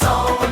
100